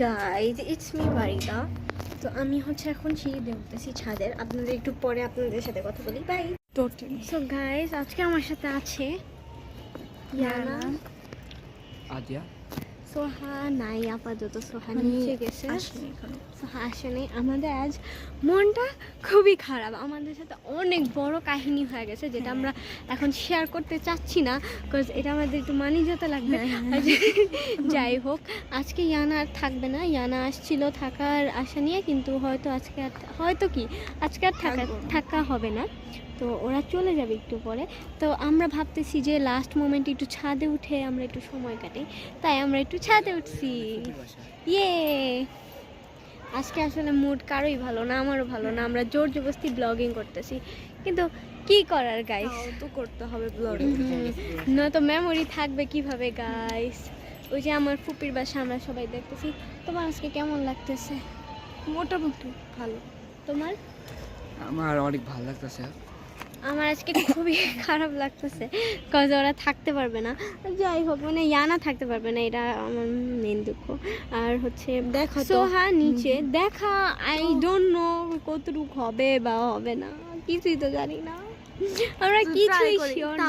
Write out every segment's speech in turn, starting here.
Guys it's me বারিদা। তো আমি হচ্ছে এখন সিঁড়ি দিয়ে উঠতেছি ছাদের, আপনাদের একটু পরে আপনাদের সাথে কথা বলি, বাই। টোটালি। সো গাইজ আজকে আমার সাথে আছে ইয়ানা, আদিয়া সোহা নাই আপাতত, সোহা নিচে গেছে, আসেনি এখনো। সোহা আসেনি। আমাদের আজ মনটা খুবই খারাপ, আমাদের সাথে অনেক বড় কাহিনী হয়ে গেছে যেটা আমরা এখন শেয়ার করতে চাচ্ছি না, বিকজ এটা আমাদের একটু মানিজতে লাগবে। যাই হোক, আজকে ইয়ানা আর থাকবে না, ইয়ানা আসছিল থাকার আশা নিয়ে, কিন্তু হয়তো আজকে আর আজকে আর থাকা হবে না, তো ওরা চলে যাবে একটু পরে। তো আমরা ভাবতেছি যে লাস্ট মোমেন্ট একটু ছাদে উঠে আমরা একটু সময় কাটাই, তাই আমরা একটু ছাদে উঠছি। ইয়ে আজকে আসলে মুড কারোই ভালো না, আমারও ভালো না, আমরা জোর জবরদস্তি ব্লগিং করতেছি, কিন্তু কি করার গাইস, তো করতে হবে ব্লগ। নয়তো মেমোরি থাকবে কিভাবে গাইস। ওই যে আমার ফুপির বাসা আমরা সবাই দেখতেছি। তোমার আজকে কেমন লাগতেছে? মোটামুটি ভালো। তোমার? আমার অনেক ভালো লাগতেছে। আমার আজকে খুবই খারাপ লাগতেছে, কজ ওরা থাকতে পারবে না। যাই হোক, মানে ইয়ানা থাকতে পারবে না, এটা আমার মেন দুঃখ। আর হচ্ছে দেখো তো। সোহা নিচে, দেখা আই ডোন্ট নো কতটুকু হবে বা হবে না, কিছুই তো জানি না, আমরা কিছুই শিওর না।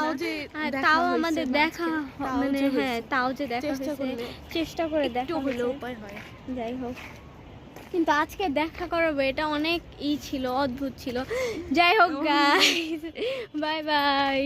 তাও আমাদের দেখা মানে হ্যাঁ, তাও যে দেখা হয়েছে, চেষ্টা করে দেখা হলে উপায় হয়। যাই হোক, কিন্তু আজকে দেখা করাবো এটা অনেক ছিল, অদ্ভুত ছিল। যাই হোক গাইস, বাই বাই।